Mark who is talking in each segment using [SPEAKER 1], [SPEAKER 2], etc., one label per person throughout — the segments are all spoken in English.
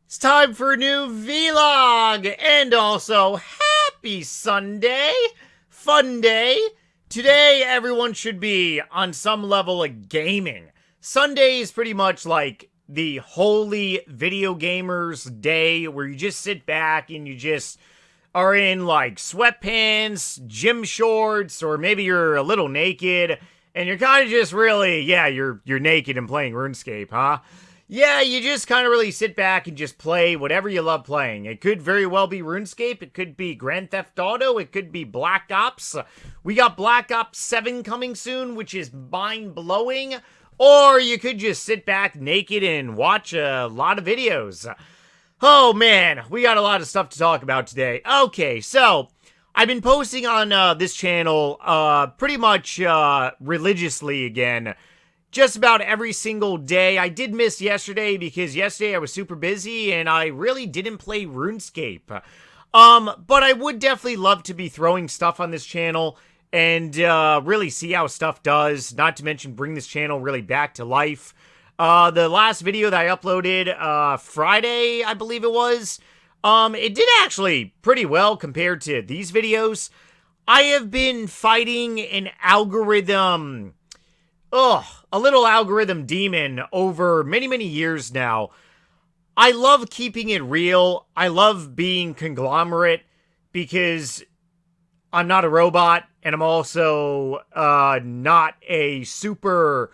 [SPEAKER 1] It's time for a new vlog, and also happy Sunday, fun day. Today, everyone should be on some level of gaming. Sunday is pretty much like the holy video gamers day where you just sit back and you just are in like sweatpants, gym shorts, or maybe you're a little naked and you're kind of just really, you're naked and playing RuneScape, huh? Yeah, you just kind of really sit back and just play whatever you love playing. It could very well be RuneScape. It could be Grand Theft Auto. It could be Black Ops. We got Black Ops 7 coming soon, which is mind-blowing. Or you could just sit back naked and watch a lot of videos. Oh, man, we got a lot of stuff to talk about today. Okay, so I've been posting on this channel pretty much religiously again. Just about every single day. I did miss yesterday because yesterday I was super busy and I really didn't play RuneScape. But I would definitely love to be throwing stuff on this channel and really see how stuff does. Not to mention bring this channel really back to life. The last video that I uploaded Friday, I believe it was, it did actually pretty well compared to these videos. I have been fighting an algorithm... a little algorithm demon over many years now. I love keeping it real. I love being conglomerate because I'm not a robot and I'm also not a super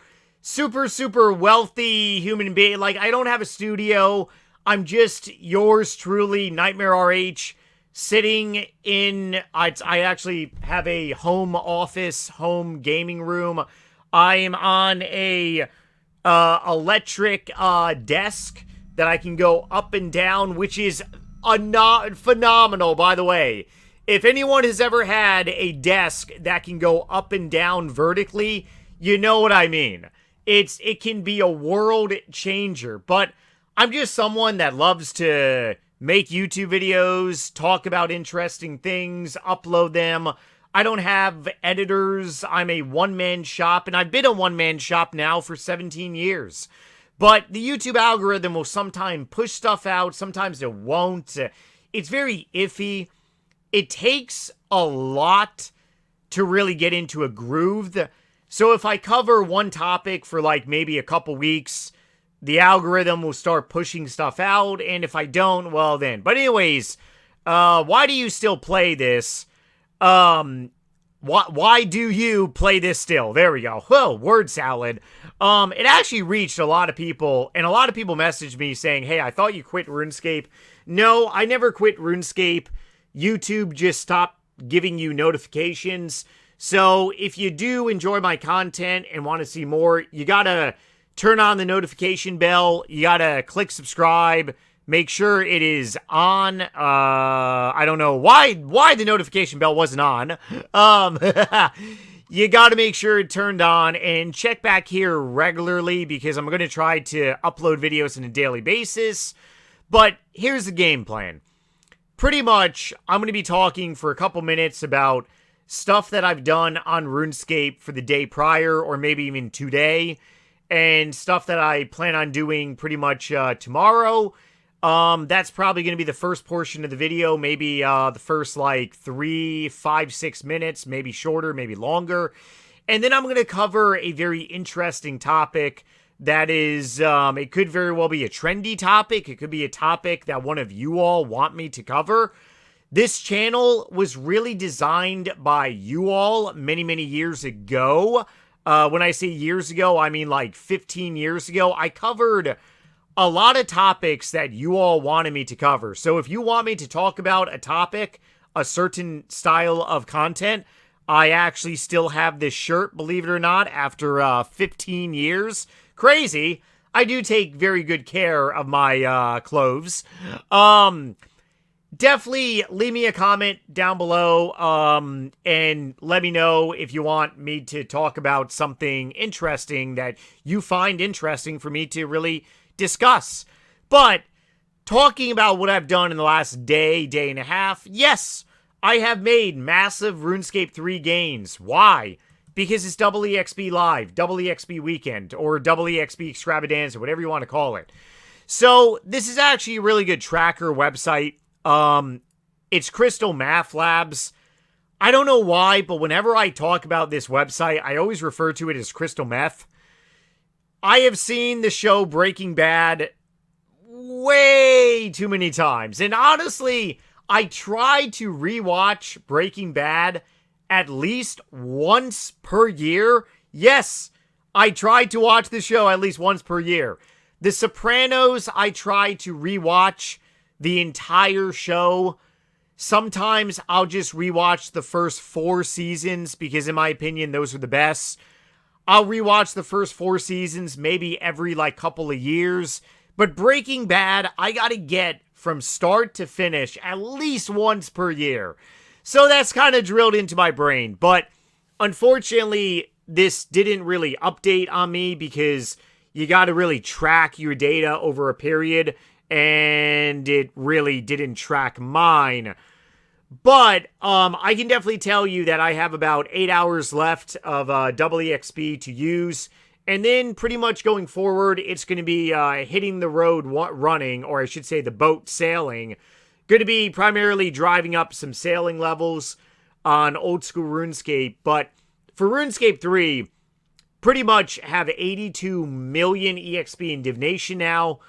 [SPEAKER 1] wealthy human being. Like, I don't have a studio. I'm just yours truly, Nightmare RH, sitting in... I actually have a home office, home gaming room. I am on a electric desk that I can go up and down, which is phenomenal, by the way. If anyone has ever had a desk that can go up and down vertically, you know what I mean. It can be a world changer, but I'm just someone that loves to make YouTube videos, talk about interesting things, upload them. I don't have editors. I'm a one-man shop, and I've been a one-man shop now for 17 years. But the YouTube algorithm will sometimes push stuff out, sometimes it won't. It's very iffy. It takes a lot to really get into a groove. So if I cover one topic for like maybe a couple weeks, the algorithm will start pushing stuff out, and if I don't, well then. But anyways, why do you still play this? Why do you play this still? There we go. Whoa, word salad. It actually reached a lot of people, and a lot of people messaged me saying, hey, I thought you quit RuneScape. No, I never quit RuneScape. YouTube just stopped giving you notifications. So if you do enjoy my content and want to see more, you gotta turn on the notification bell. You gotta click subscribe. Make sure it is on. I don't know why the notification bell wasn't on. You got to make sure it turned on and check back here regularly because I'm going to try to upload videos on a daily basis. But here's the game plan. Pretty much, I'm going to be talking for a couple minutes about stuff that I've done on RuneScape for the day prior or maybe even today, and stuff that I plan on doing pretty much tomorrow. That's probably going to be the first portion of the video, maybe the first like 3, 5, 6 minutes, maybe shorter, maybe longer. And then I'm going to cover a very interesting topic that is, it could very well be a trendy topic. It could be a topic that one of you all want me to cover. This channel was really designed by you all many years ago. When I say years ago, I mean like 15 years ago. I covered a lot of topics that you all wanted me to cover. So if you want me to talk about a topic, a certain style of content, I actually still have this shirt, believe it or not, after 15 years. Crazy. I do take very good care of my clothes. Definitely leave me a comment down below and let me know if you want me to talk about something interesting that you find interesting for me to really discuss. But talking about what I've done in the last day and a half, yes, I have made massive RuneScape 3 gains. Why? Because it's double EXP live, double EXP weekend, or double EXP extravaganza, whatever you want to call it. So this is actually a really good tracker website. It's Crystal Math Labs. I don't know why, but whenever I talk about this website, I always refer to it as Crystal Meth. I have seen the show Breaking Bad way too many times. And honestly, I try to rewatch Breaking Bad at least once per year. Yes, I try to watch the show at least once per year. The Sopranos, I try to rewatch the entire show. Sometimes I'll just rewatch the first 4 seasons because in my opinion, those are the best. I'll rewatch the first 4 seasons maybe every couple of years. But Breaking Bad, I gotta get from start to finish at least once per year. So that's kind of drilled into my brain. But unfortunately, this didn't really update on me because you gotta really track your data over a period. And it really didn't track mine. But I can definitely tell you that I have about 8 hours left of EXP to use. And then pretty much going forward, it's going to be hitting the road running, or I should say the boat sailing. Going to be primarily driving up some sailing levels on old school RuneScape. But for RuneScape 3, pretty much have 82 million EXP in Divination now,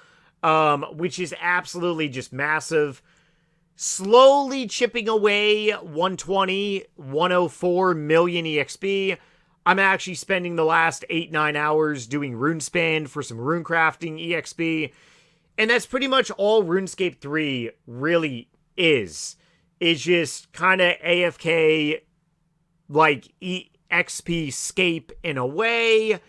[SPEAKER 1] which is absolutely just massive. Slowly chipping away 120, 104 million EXP. I'm actually spending the last 8-9 hours doing RuneSpan for some runecrafting EXP. And that's pretty much all RuneScape 3 really is. It's just kind of AFK, EXP scape in a way.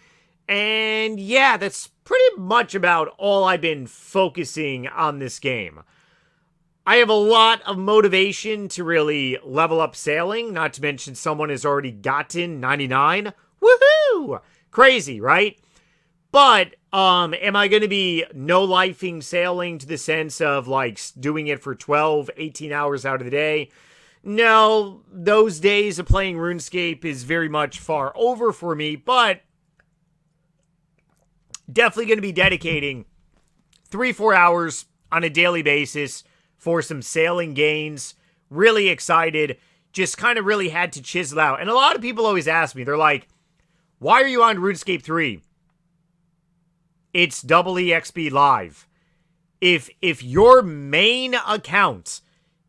[SPEAKER 1] And yeah, that's pretty much about all I've been focusing on this game. I have a lot of motivation to really level up sailing, not to mention someone has already gotten 99. Woohoo! Crazy, right? But, am I going to be no-lifing sailing to the sense of, doing it for 12, 18 hours out of the day? No, those days of playing RuneScape is very much far over for me, but definitely going to be dedicating 3-4 hours on a daily basis for some sailing gains. Really excited. Just kind of really had to chisel out. And a lot of people always ask me, they're like, why are you on RuneScape 3? It's double EXP live. If your main account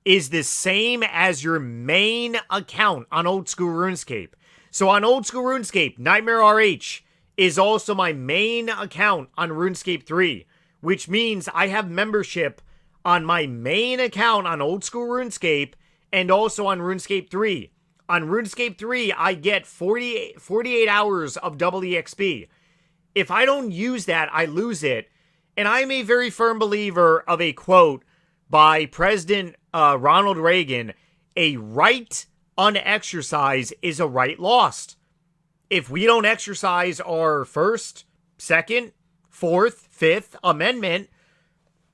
[SPEAKER 1] is the same as your main account on old school RuneScape. So on old school RuneScape, Nightmare RH is also my main account on RuneScape 3, which means I have membership on my main account on old school RuneScape and also on RuneScape 3. On RuneScape 3, I get 48 hours of double EXP. If I don't use that, I lose it. And I'm a very firm believer of a quote by President Ronald Reagan, a right unexercised is a right lost. If we don't exercise our First, Second, Fourth, Fifth Amendment,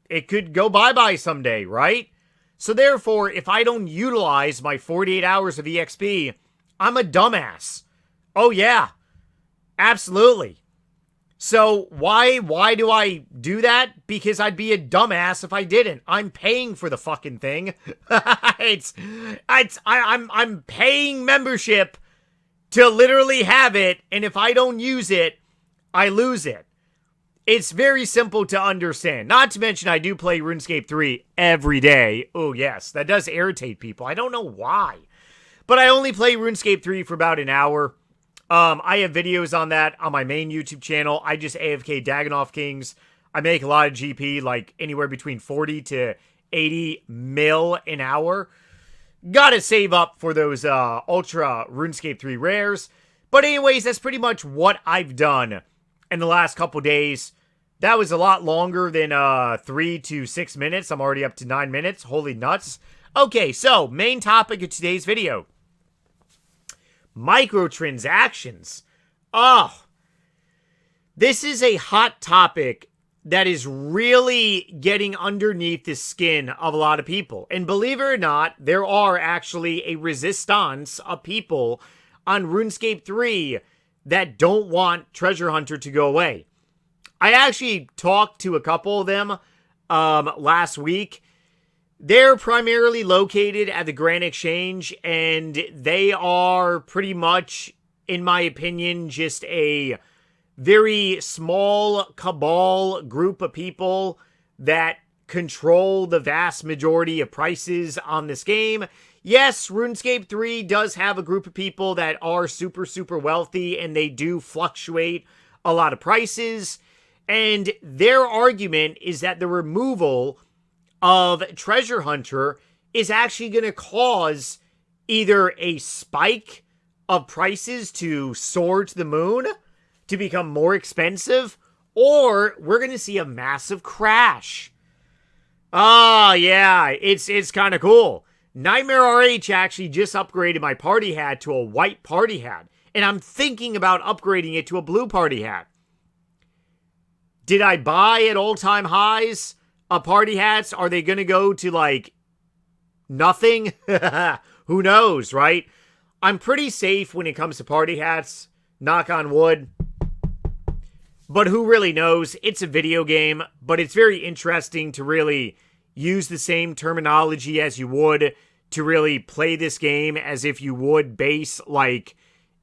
[SPEAKER 1] it could go bye-bye someday, right? So therefore, if I don't utilize my 48 hours of EXP, I'm a dumbass. Oh yeah, absolutely. So why do I do that? Because I'd be a dumbass if I didn't. I'm paying for the fucking thing. I'm paying membership to literally have it, and if I don't use it, I lose it. It's very simple to understand. Not to mention, I do play RuneScape 3 every day. Oh, yes, that does irritate people. I don't know why. But I only play RuneScape 3 for about an hour. I have videos on that on my main YouTube channel. I just AFK Dagannoth Kings. I make a lot of GP, anywhere between 40 to 80 mil an hour. Gotta save up for those Ultra RuneScape 3 rares. But anyways, that's pretty much what I've done in the last couple days. That was a lot longer than 3 to 6 minutes. I'm already up to 9 minutes. Holy nuts. Okay, so main topic of today's video. Microtransactions. Oh, this is a hot topic that is really getting underneath the skin of a lot of people. And believe it or not, there are actually a resistance of people on RuneScape 3 that don't want Treasure Hunter to go away. I actually talked to a couple of them last week. They're primarily located at the Grand Exchange, and they are pretty much, in my opinion, just a very small cabal group of people that control the vast majority of prices on this game. Yes, RuneScape 3 does have a group of people that are super, super wealthy, and they do fluctuate a lot of prices. And their argument is that the removal of Treasure Hunter is actually going to cause either a spike of prices to soar to the moon, to become more expensive, or we're going to see a massive crash. Oh, yeah, it's kind of cool. Nightmare RH actually just upgraded my party hat to a white party hat, and I'm thinking about upgrading it to a blue party hat. Did I buy at all-time highs party hats? Are they going to go to, like, nothing? Who knows, right? I'm pretty safe when it comes to party hats, knock on wood. But who really knows? It's a video game, but it's very interesting to really use the same terminology as you would to really play this game as if you would base, like,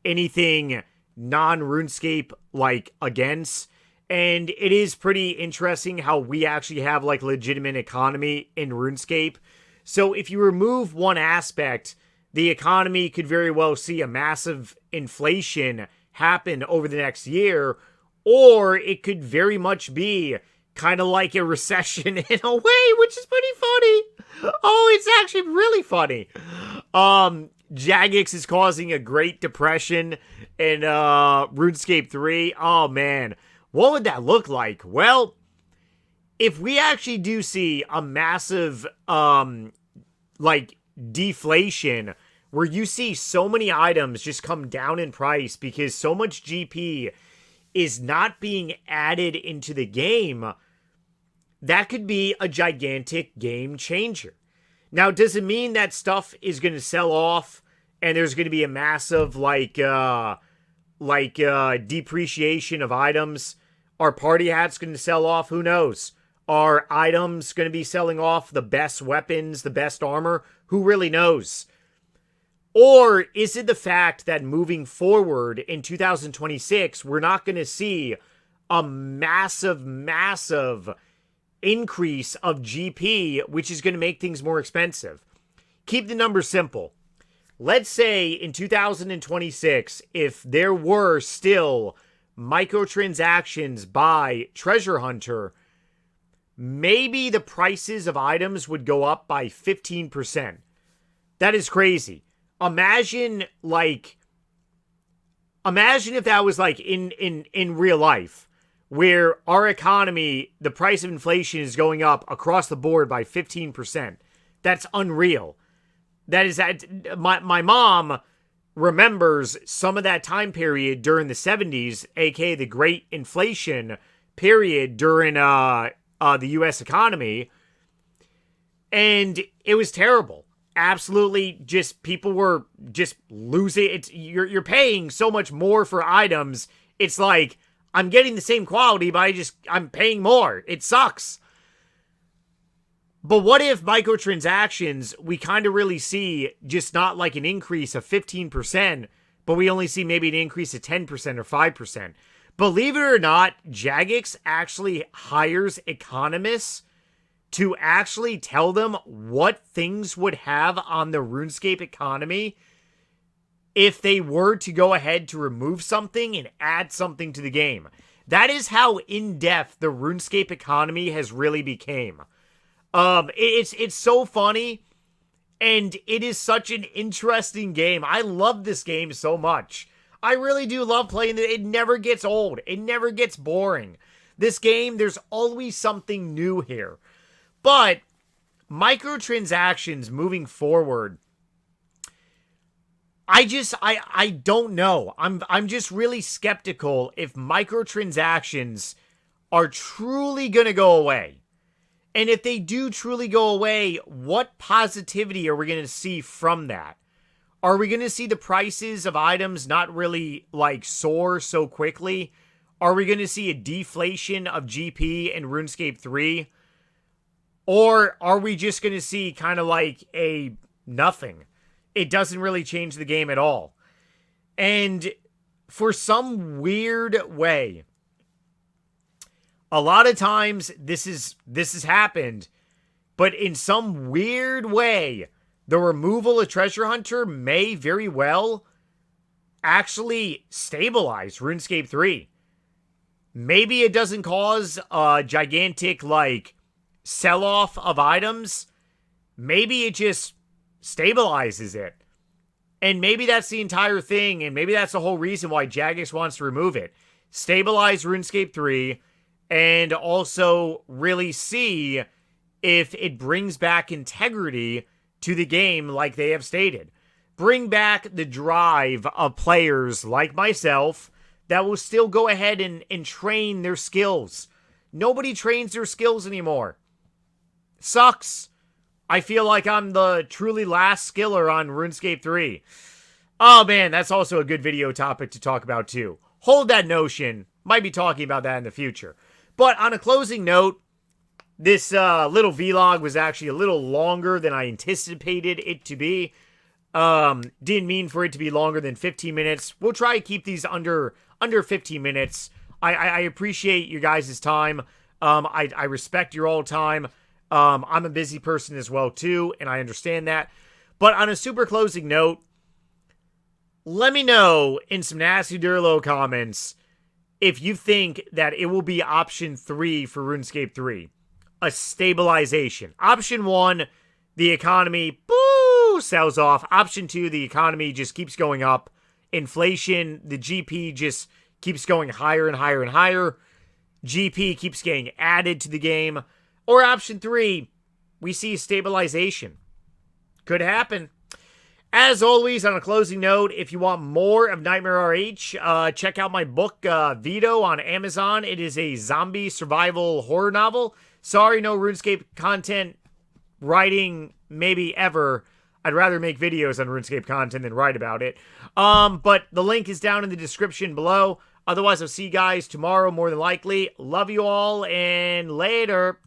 [SPEAKER 1] anything non-RuneScape, like, against. And it is pretty interesting how we actually have, like, legitimate economy in RuneScape. So if you remove one aspect, the economy could very well see a massive inflation happen over the next year, or it could very much be kind of like a recession in a way, which is pretty funny. Oh, it's actually really funny. Jagex is causing a Great Depression in RuneScape 3. Oh, man. What would that look like? Well, if we actually do see a massive, like, deflation, where you see so many items just come down in price because so much GP is not being added into the game, that could be a gigantic game changer. Now, does it mean that stuff is going to sell off and there's going to be a massive, depreciation of items? Are party hats going to sell off? Who knows? Are items going to be selling off? The best weapons, the best armor? Who really knows? Or is it the fact that moving forward in 2026, we're not going to see a massive, massive increase of GP, which is going to make things more expensive? Keep the numbers simple. Let's say in 2026, if there were still microtransactions by Treasure Hunter, maybe the prices of items would go up by 15%. That is crazy. Imagine if that was like in real life, where our economy, the price of inflation is going up across the board by 15%. That's unreal. That is that my mom remembers some of that time period during the 70s, aka the Great Inflation period during the US economy, and it was terrible. Absolutely, just people were just losing. It's you're paying so much more for items. It's like I'm getting the same quality, but I'm paying more. It sucks. But what if microtransactions, we kind of really see just not like an increase of 15%, but we only see maybe an increase of 10% or 5%. Believe it or not, Jagex actually hires economists to actually tell them what things would have on the RuneScape economy if they were to go ahead to remove something and add something to the game. That is how in-depth the RuneScape economy has really became. It's so funny, and it is such an interesting game. I love this game so much. I really do love playing it. It never gets old. It never gets boring. This game, there's always something new here. But microtransactions moving forward, I don't know. I'm just really skeptical if microtransactions are truly going to go away. And if they do truly go away, what positivity are we going to see from that? Are we going to see the prices of items not really, like, soar so quickly? Are we going to see a deflation of GP in RuneScape 3? Or are we just going to see kind of like a nothing? It doesn't really change the game at all. And for some weird way, a lot of times this has happened, but in some weird way, the removal of Treasure Hunter may very well actually stabilize RuneScape 3. Maybe it doesn't cause a gigantic, like, sell-off of items. Maybe it just stabilizes it. And maybe that's the entire thing, and maybe that's the whole reason why Jagex wants to remove it. Stabilize RuneScape 3, and also really see if it brings back integrity to the game like they have stated. Bring back the drive of players like myself that will still go ahead and train their skills. Nobody trains their skills anymore. Sucks. I feel like I'm the truly last skiller on RuneScape 3. Oh man, that's also a good video topic to talk about too. Hold that notion. Might be talking about that in the future. But on a closing note, this little vlog was actually a little longer than I anticipated it to be. Didn't mean for it to be longer than 15 minutes. We'll try to keep these under 15 minutes. I appreciate you guys' time. I respect your all time. I'm a busy person as well too, and I understand that. But on a super closing note, let me know in some nasty Durlo comments if you think that it will be option 3 for RuneScape 3. A stabilization. Option 1, the economy, sells off. Option 2, the economy just keeps going up. Inflation, the GP just keeps going higher and higher and higher. GP keeps getting added to the game. Or option 3, we see stabilization. Could happen. As always, on a closing note, if you want more of Nightmare RH, check out my book, Vito, on Amazon. It is a zombie survival horror novel. Sorry, no RuneScape content writing, maybe ever. I'd rather make videos on RuneScape content than write about it. But the link is down in the description below. Otherwise, I'll see you guys tomorrow, more than likely. Love you all, and later.